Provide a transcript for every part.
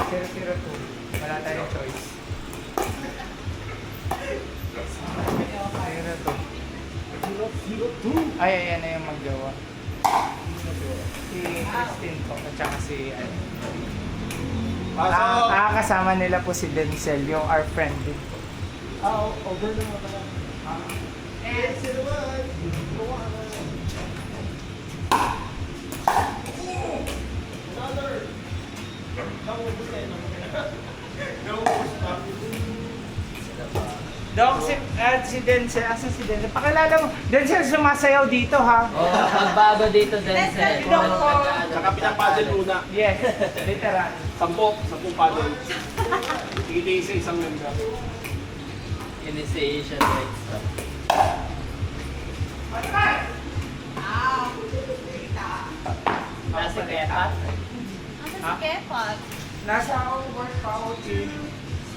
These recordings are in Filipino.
002. Wala tayong choice. 002. Ay, ayan na yung magjowa. Si Christine po, at saka si kasama nila po si Denzel, yung our friend din po. Over na nga pala. And Dok, si Denzel, asan si Denzel? Pakilala mo, Denzel sumasayaw dito ha? Magbago dito, Denzel. Saka pinapaddle muna. Yes, literal. 10 paddle. Tigil sa isang member. Initiation rights. Nasa Kepat. Asa si Kepat? Nasa ako work pa ako team.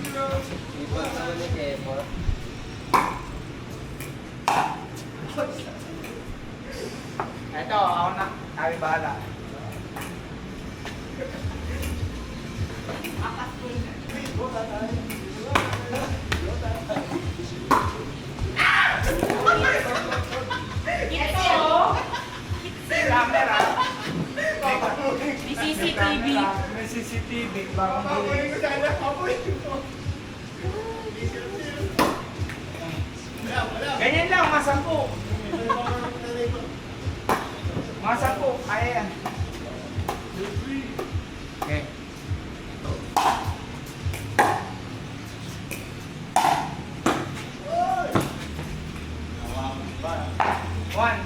Ibang naman ni Kepat. Ito, ako na. Kami bahala. Camera. May CCTV. May CCTV. Bakang ganyan lang, mga 10. Mga 10. Kaya yan. Okay. One.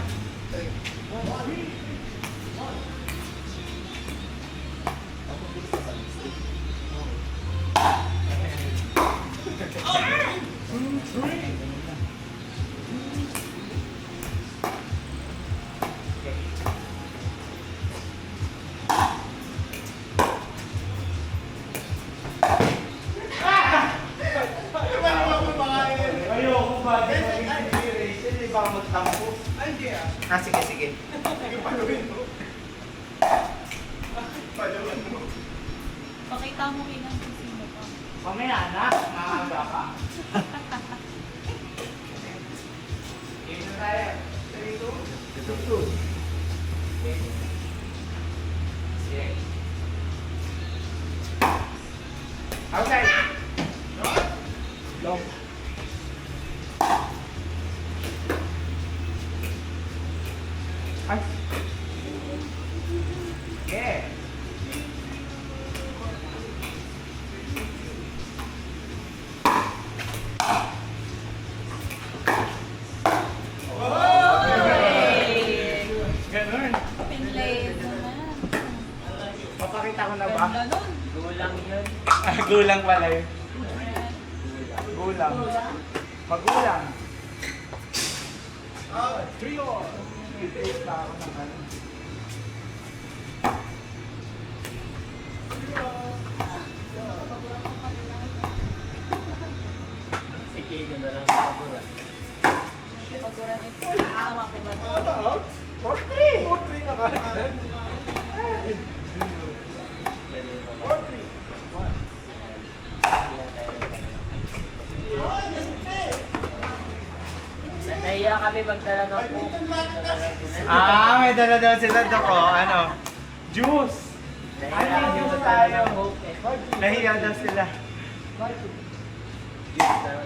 Ayoko ba? Hindi ba magtampo? Sige, sige. Pakita mo kinang sino pa. Mamaya na, maaga pa. Game na tayo. 3, 2. Sige. Outside. Long. Ay. Yeah. Ganun. Pinlay naman. Papakita ko na ba? Ganda nun. Gulang yun. Gulang pala yun. Gulang. Magulang. 3 or. I-taste pa ako ng ano. Sige, yun na lang sa gulang. Pagkuran ito. Tama ko ba ito? 4-3. 4-3 na ka. 4-3. Nahiya kami magdala ng coke. May dala daw sila doko. Ano? Juice. Nahiya kami Juice magdala tayo. ng coke eh. Nahiya daw sila. Juice na.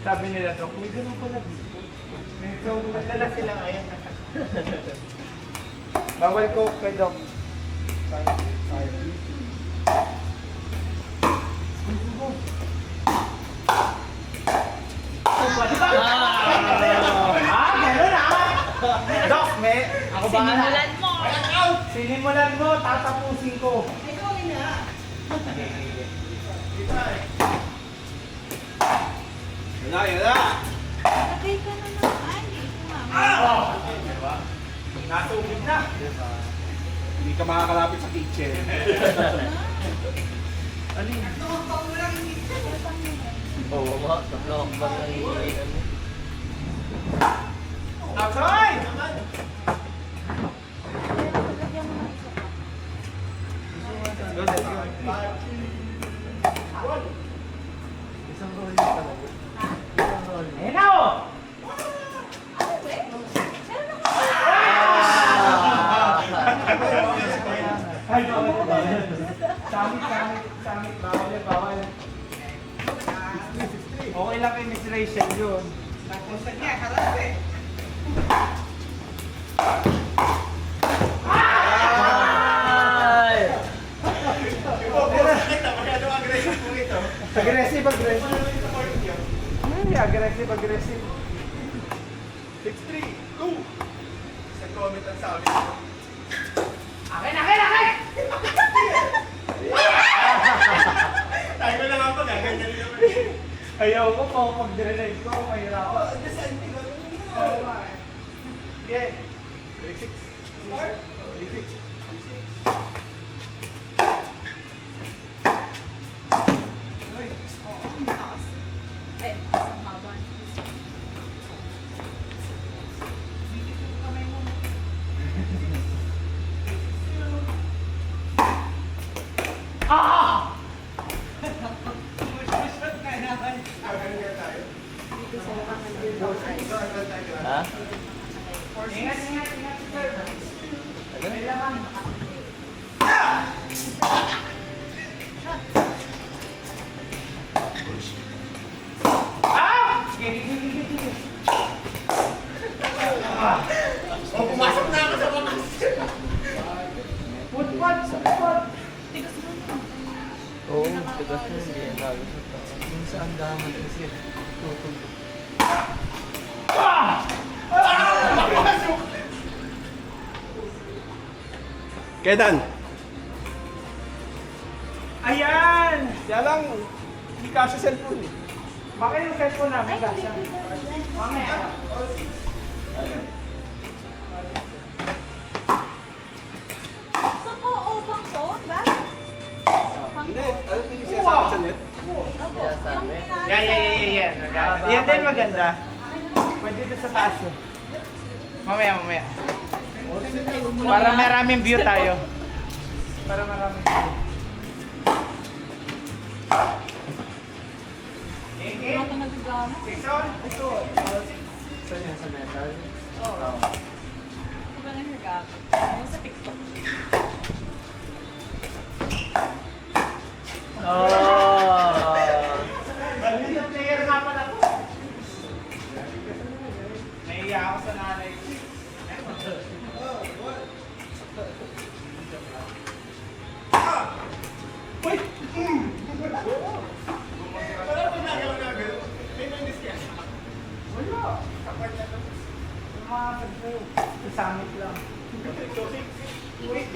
Sabi nila, Dok, may ganun pala dito. So, magdala sila ngayon. Bawal ko kay Dok. Meron Dok, may... Ako ba Sinimulan mo. Sinimulan mo, tatapusin ko. Yan na. Lagay ka na naman. Mama. Diba? Natubig na. Hindi ka makakalapit sa kitchen. Ano yun? Oo nga, tatlo ang bang nangihinan mo. Outside! Lagyan mo ng isa pa. Let's go, let's go. Ay, bawal. Samit. Bawal. Okay lang kay Miss Rachel yun. Napunta niya, harap eh. Ay! Aggressive. Ay, aggressive. 6-3, go! Sa comment ang sabi. Akin! Tayo na lang ako, gaganyan rin naman. Ayaw ko po, pag-drive ko, mahirapan. Yeah. 36. 36. Ay, ang haba. Ha? Ingat, sir. May laman. Sige. Oh, pumasok na ako sa bakas. Putpat. Tigas mo na. Oo, tigas na hindi. Kung saan daman kasi tutulog. Kedan. Ayan! Kaya lang, hindi kasya cellphone eh. Baka yung cellphone namin Ay, kasi. hindi ko Mamaya. So, upang to, ba? Hindi, ano hindi siya sa sa net? Opo, Sinasabi. yung Yan. Yan din maganda. Pwede doon sa taas. Mamaya. Para maraming view tayo. Para maraming view. Hindi ako nagagana. Ito. Saan yan sa metal? Oo. Ako ba nagagana? Yung sa TikTok. Oh! Magandang player nga pala ko. Nahiya ako sa nanay ko. Uy! Wala pa nagawa na agad. May minus yan. Wala. Yung mga pagpo. Susamit lang. Wait.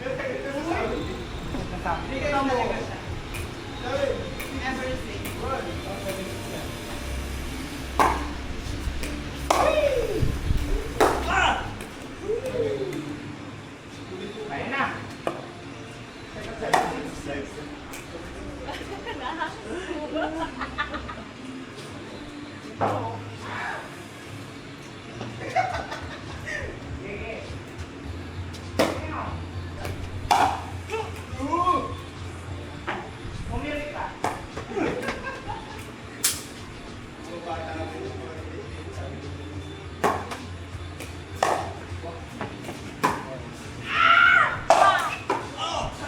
Susamit. Hindi ka mo. Sabi, Ayun na. Pumili ka.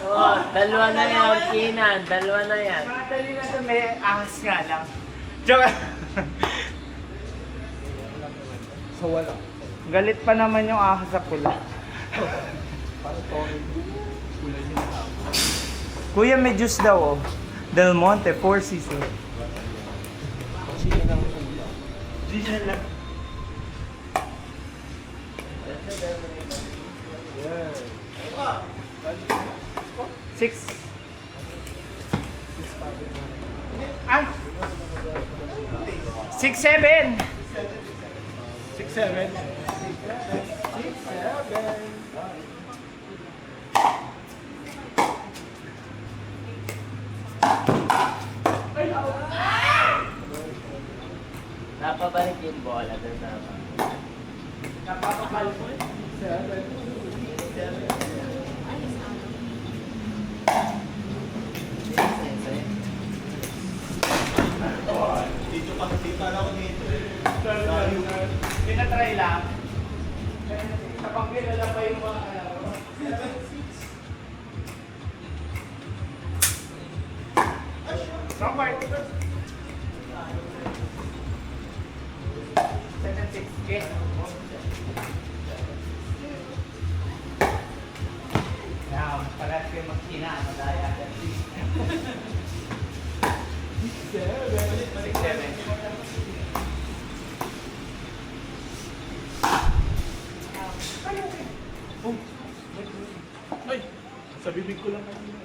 Oh, dalawa na yan, Kinan. Dalawa na yan. Madali na ito, may ahas nga lang. Joke. so wala. Galit pa naman yung ahas sa pula. Parang tono. Kulay niya na ako. Kuya, may juice daw oh. Del Monte, Four Seasons. Kasi yun ang ulam. Diesel lang. Yeah. 6. Ay! 6-7. 6-7. Napabalik yung bola doon sa Napapakal po. Dito pa kasi pala ako dito. Pinatry lang. Sa pangkilala pa yung mga Parehas kayo mag-ina, madaya. 6-7. Ay! Sa bibig ko lang kanina.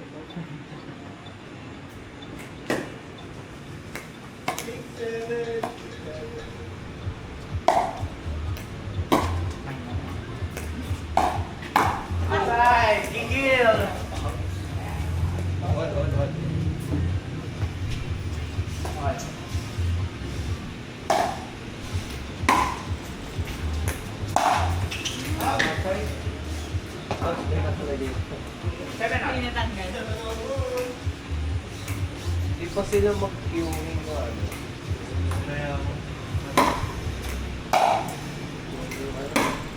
Alright, gigil! Hold. Seven up. Pinatanggal. Di pa sila mag-iwing ko ano. Kaya ako.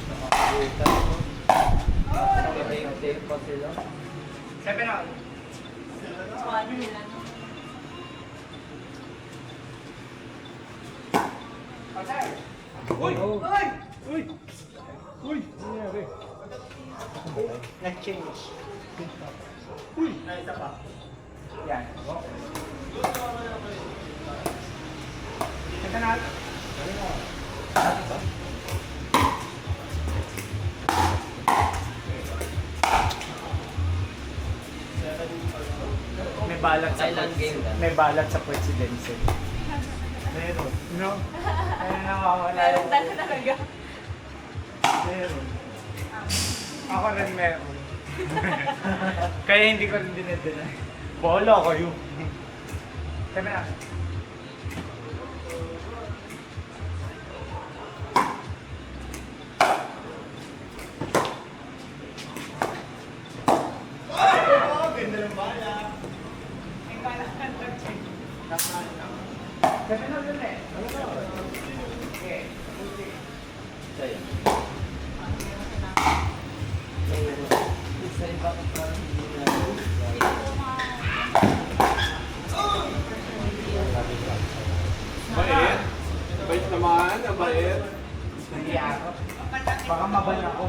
Nakakita ko. Tape pa sila. 7 out. So, ano nila? Outside. Uy! Oh. Uy! Uy! Uy! Ano nangyari? Nag-change. Uy! Isa pa. Yan. Ito na. May balat sa Thailand game na. may balat sa presidency. Meron. No? Ayun na mawala Meron talaga. Meron. Ako rin meron. Kaya hindi ko rin dinedena. Bola kayo. Kami na. Ganda ng bala. Kami na dun eh. Okay. Sa'yo. Isa iba ka parang hindi na. Bait. Bait naman. Ang bait. Hindi ako. Baka maban ako.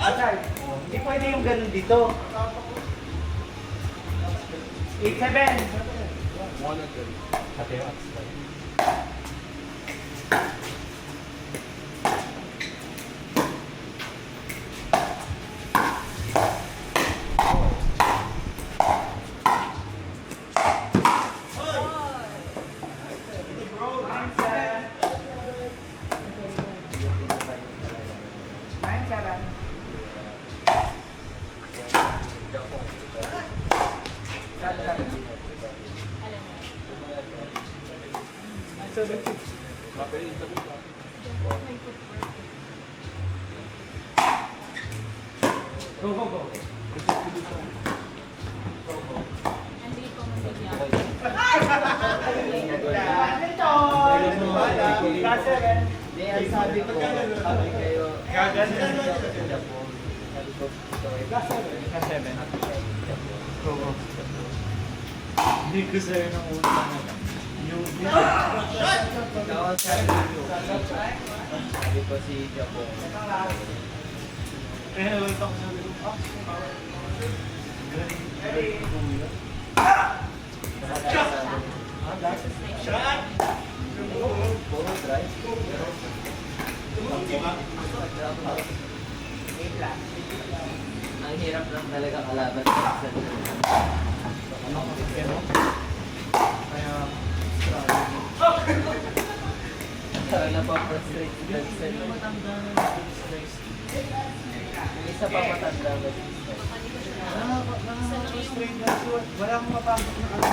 Atay, hindi pwede yung ganun dito. 8-7. Go, go, go. Nandito mo bigyan. Hindi, ang sabi ko, sabi kayo, Gaganon. sabi ko, Hindi ko sa'yo nang una. Yung ikaw ang sabi ko, sabi ko si Japon. Pero ito ko sabi ko, Puro dry. Ang hirap lang talaga kalaban sa Kaya, Parang napapfrustrate si Benson. Yung isa pa matanda ba? straight na suot. Wala akong mapasok na ano.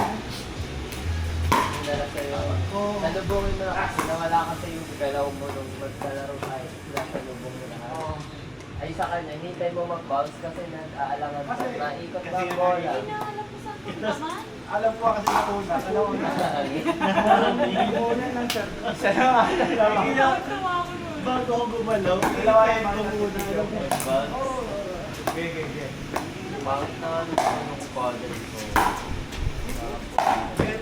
Dala sa'yo. Salubungin mo na kasi nawala ka sa yung galaw mo nung magkalaro tayo. Salubong mo na. Ay sa kanya, hintay mo mag-bounce kasi nag-aalangan mo. Kasi- Naikot kasi na ang yun bola. na Hindi na alam ko saan ko naman. Alam ko kasi na una. Alam ko na. Una ng sir. Isa na nga. Dalawa. Tawa ko nun. Bago ako gumalaw, Dalawa yung ko mga muna. Okay, okay, okay. Bounce na ng father ko. Kaya